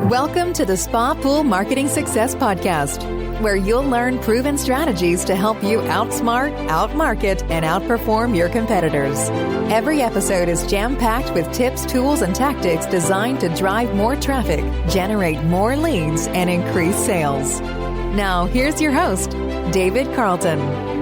Welcome to the Spa Pool Marketing Success Podcast, where you'll learn proven strategies to help you outsmart, outmarket, and outperform your competitors. Every episode is jam-packed with tips, tools, and tactics designed to drive more traffic, generate more leads, and increase sales. Now, here's your host, David Carleton.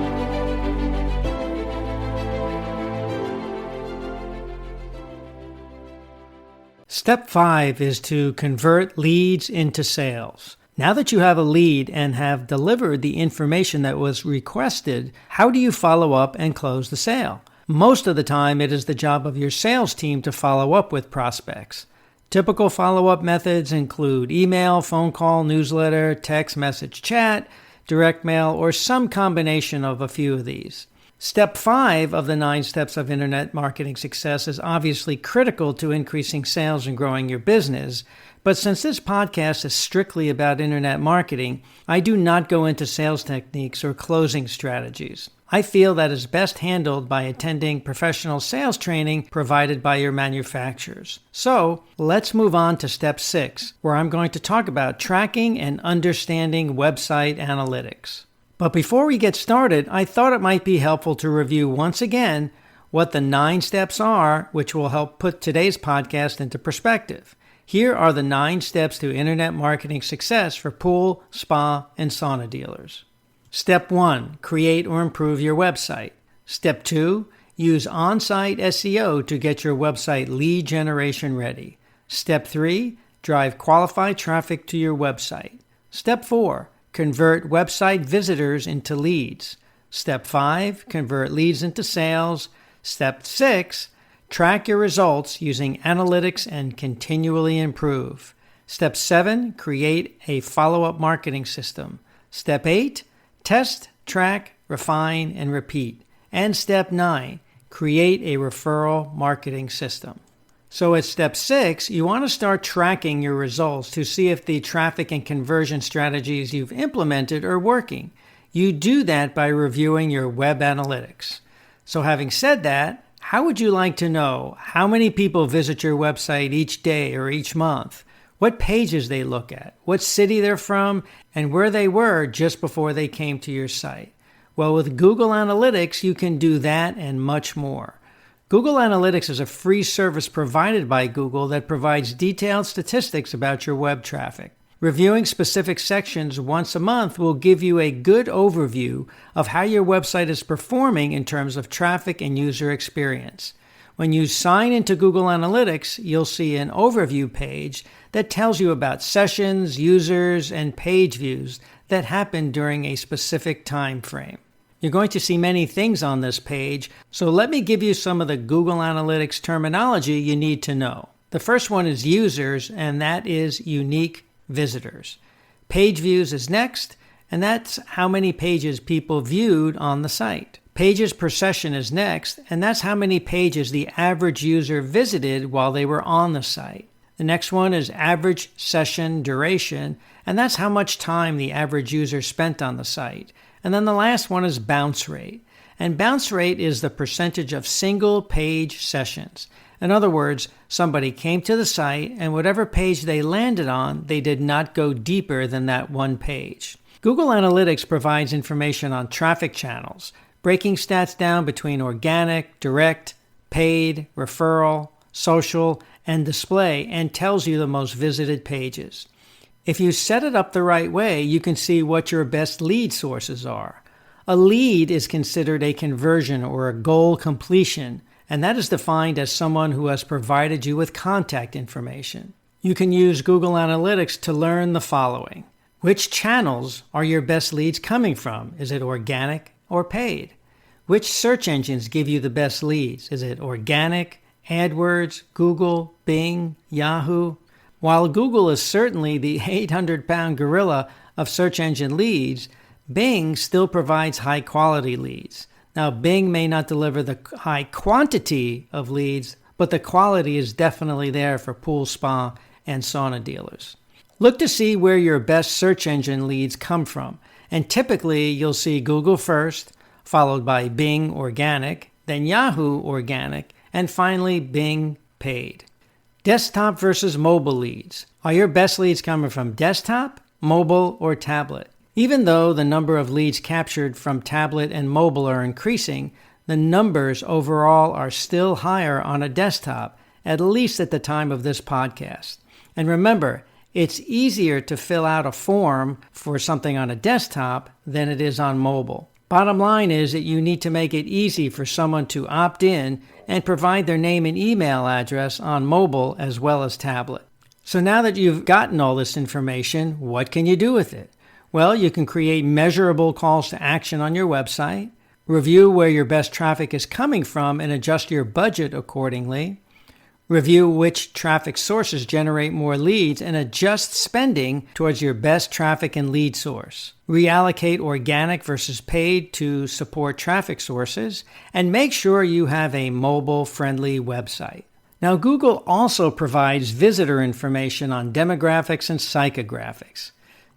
Step 5 is to convert leads into sales. Now that you have a lead and have delivered the information that was requested, how do you follow up and close the sale? Most of the time, it is the job of your sales team to follow up with prospects. Typical follow-up methods include email, phone call, newsletter, text message, chat, direct mail, or some combination of a few of these. Step 5 of the 9 steps of internet marketing success is obviously critical to increasing sales and growing your business, but since this podcast is strictly about internet marketing, I do not go into sales techniques or closing strategies. I feel that is best handled by attending professional sales training provided by your manufacturers. So, let's move on to step 6, where I'm going to talk about tracking and understanding website analytics. But before we get started, I thought it might be helpful to review once again what the 9 steps are, which will help put today's podcast into perspective. Here are the 9 steps to internet marketing success for pool, spa, and sauna dealers. Step 1, create or improve your website. Step 2, use on-site SEO to get your website lead generation ready. Step 3, drive qualified traffic to your website. Step 4, convert website visitors into leads. Step 5, convert leads into sales. Step 6, track your results using analytics and continually improve. Step 7, create a follow-up marketing system. Step 8, test, track, refine, and repeat. And step 9, create a referral marketing system. So at step 6, you want to start tracking your results to see if the traffic and conversion strategies you've implemented are working. You do that by reviewing your web analytics. So having said that, how would you like to know how many people visit your website each day or each month? What pages they look at, what city they're from, and where they were just before they came to your site? Well, with Google Analytics, you can do that and much more. Google Analytics is a free service provided by Google that provides detailed statistics about your web traffic. Reviewing specific sections once a month will give you a good overview of how your website is performing in terms of traffic and user experience. When you sign into Google Analytics, you'll see an overview page that tells you about sessions, users, and page views that happened during a specific time frame. You're going to see many things on this page, so let me give you some of the Google Analytics terminology you need to know. The first one is users, and that is unique visitors. Page views is next, and that's how many pages people viewed on the site. Pages per session is next, and that's how many pages the average user visited while they were on the site. The next one is average session duration, and that's how much time the average user spent on the site. And then the last one is bounce rate. And bounce rate is the percentage of single page sessions. In other words, somebody came to the site and whatever page they landed on, they did not go deeper than that one page. Google Analytics provides information on traffic channels, breaking stats down between organic, direct, paid, referral, social, and display, and tells you the most visited pages. If you set it up the right way, you can see what your best lead sources are. A lead is considered a conversion or a goal completion, and that is defined as someone who has provided you with contact information. You can use Google Analytics to learn the following. Which channels are your best leads coming from? Is it organic or paid? Which search engines give you the best leads? Is it organic, AdWords, Google, Bing, Yahoo? While Google is certainly the 800-pound gorilla of search engine leads, Bing still provides high-quality leads. Now, Bing may not deliver the high quantity of leads, but the quality is definitely there for pool, spa, and sauna dealers. Look to see where your best search engine leads come from, and typically you'll see Google first, followed by Bing Organic, then Yahoo Organic, and finally Bing Paid. Desktop versus mobile leads. Are your best leads coming from desktop, mobile, or tablet? Even though the number of leads captured from tablet and mobile are increasing, the numbers overall are still higher on a desktop, at least at the time of this podcast. And remember, it's easier to fill out a form for something on a desktop than it is on mobile. Bottom line is that you need to make it easy for someone to opt in and provide their name and email address on mobile as well as tablet. So now that you've gotten all this information, what can you do with it? Well, you can create measurable calls to action on your website, review where your best traffic is coming from and adjust your budget accordingly, review which traffic sources generate more leads and adjust spending towards your best traffic and lead source. Reallocate organic versus paid to support traffic sources, and make sure you have a mobile-friendly website. Now, Google also provides visitor information on demographics and psychographics.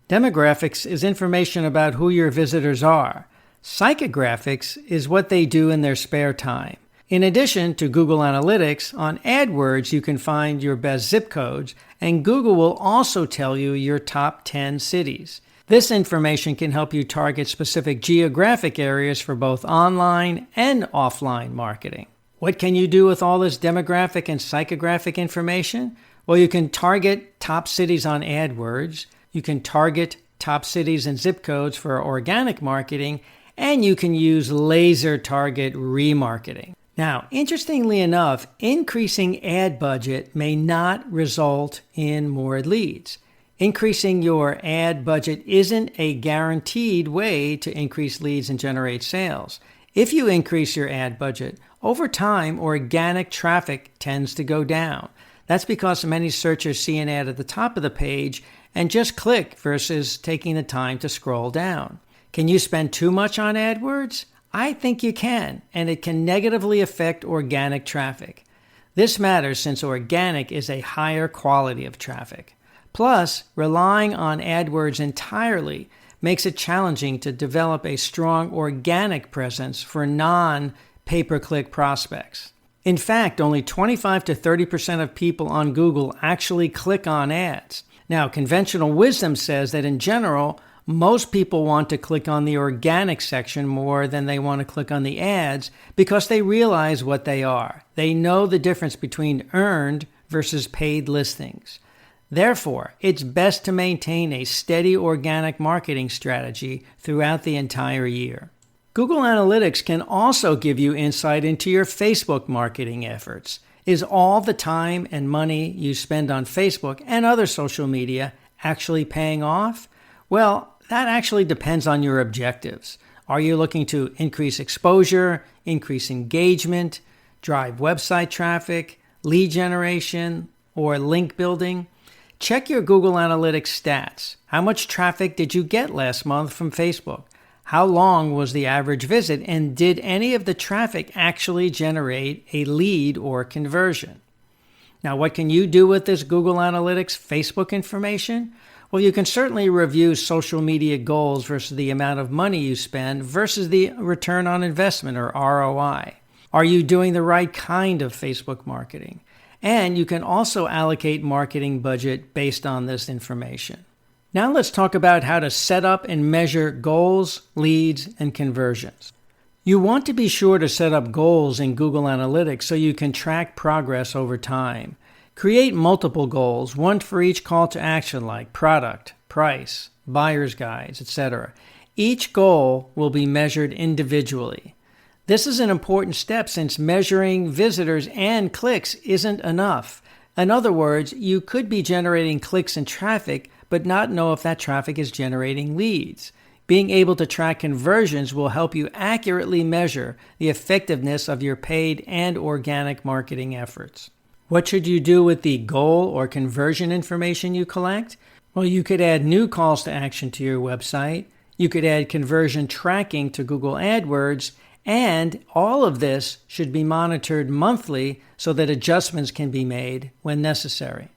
Demographics is information about who your visitors are. Psychographics is what they do in their spare time. In addition to Google Analytics, on AdWords you can find your best zip codes, and Google will also tell you your top 10 cities. This information can help you target specific geographic areas for both online and offline marketing. What can you do with all this demographic and psychographic information? Well, you can target top cities on AdWords, you can target top cities and zip codes for organic marketing, and you can use laser target remarketing. Now, interestingly enough, increasing ad budget may not result in more leads. Increasing your ad budget isn't a guaranteed way to increase leads and generate sales. If you increase your ad budget, over time, organic traffic tends to go down. That's because many searchers see an ad at the top of the page and just click versus taking the time to scroll down. Can you spend too much on AdWords? I think you can, and it can negatively affect organic traffic. This matters since organic is a higher quality of traffic. Plus, relying on AdWords entirely makes it challenging to develop a strong organic presence for non-pay-per-click prospects. In fact, only 25 to 30% of people on Google actually click on ads. Now, conventional wisdom says that in general, most people want to click on the organic section more than they want to click on the ads because they realize what they are. They know the difference between earned versus paid listings. Therefore, it's best to maintain a steady organic marketing strategy throughout the entire year. Google Analytics can also give you insight into your Facebook marketing efforts. Is all the time and money you spend on Facebook and other social media actually paying off? Well, that actually depends on your objectives. Are you looking to increase exposure, increase engagement, drive website traffic, lead generation, or link building? Check your Google Analytics stats. How much traffic did you get last month from Facebook? How long was the average visit, and did any of the traffic actually generate a lead or conversion? Now, what can you do with this Google Analytics Facebook information? Well, you can certainly review social media goals versus the amount of money you spend versus the return on investment or ROI. Are you doing the right kind of Facebook marketing? And you can also allocate marketing budget based on this information. Now let's talk about how to set up and measure goals, leads, and conversions. You want to be sure to set up goals in Google Analytics so you can track progress over time. Create multiple goals, one for each call to action like product, price, buyer's guides, etc. Each goal will be measured individually. This is an important step since measuring visitors and clicks isn't enough. In other words, you could be generating clicks and traffic, but not know if that traffic is generating leads. Being able to track conversions will help you accurately measure the effectiveness of your paid and organic marketing efforts. What should you do with the goal or conversion information you collect? Well, you could add new calls to action to your website. You could add conversion tracking to Google AdWords, and all of this should be monitored monthly so that adjustments can be made when necessary.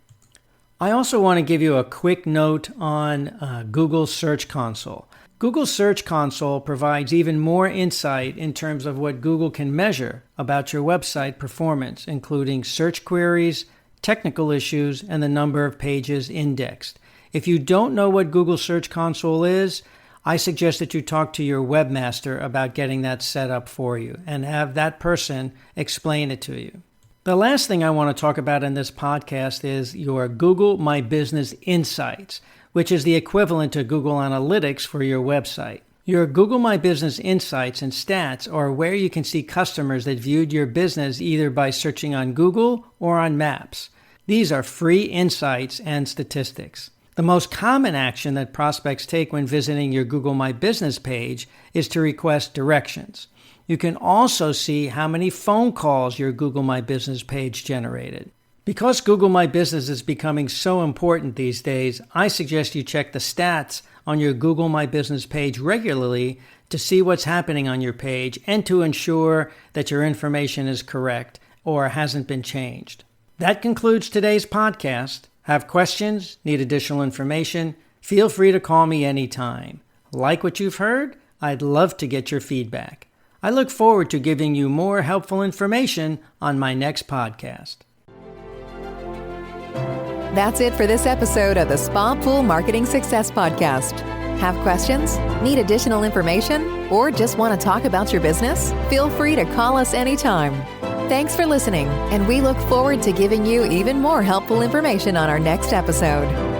I also want to give you a quick note on Google Search Console. Google Search Console provides even more insight in terms of what Google can measure about your website performance, including search queries, technical issues, and the number of pages indexed. If you don't know what Google Search Console is, I suggest that you talk to your webmaster about getting that set up for you and have that person explain it to you. The last thing I want to talk about in this podcast is your Google My Business Insights, which is the equivalent to Google Analytics for your website. Your Google My Business Insights and stats are where you can see customers that viewed your business either by searching on Google or on Maps. These are free insights and statistics. The most common action that prospects take when visiting your Google My Business page is to request directions. You can also see how many phone calls your Google My Business page generated. Because Google My Business is becoming so important these days, I suggest you check the stats on your Google My Business page regularly to see what's happening on your page and to ensure that your information is correct or hasn't been changed. That concludes today's podcast. Have questions? Need additional information? Feel free to call me anytime. Like what you've heard? I'd love to get your feedback. I look forward to giving you more helpful information on my next podcast. That's it for this episode of the Spa Pool Marketing Success Podcast. Have questions? Need additional information? Or just want to talk about your business? Feel free to call us anytime. Thanks for listening, and we look forward to giving you even more helpful information on our next episode.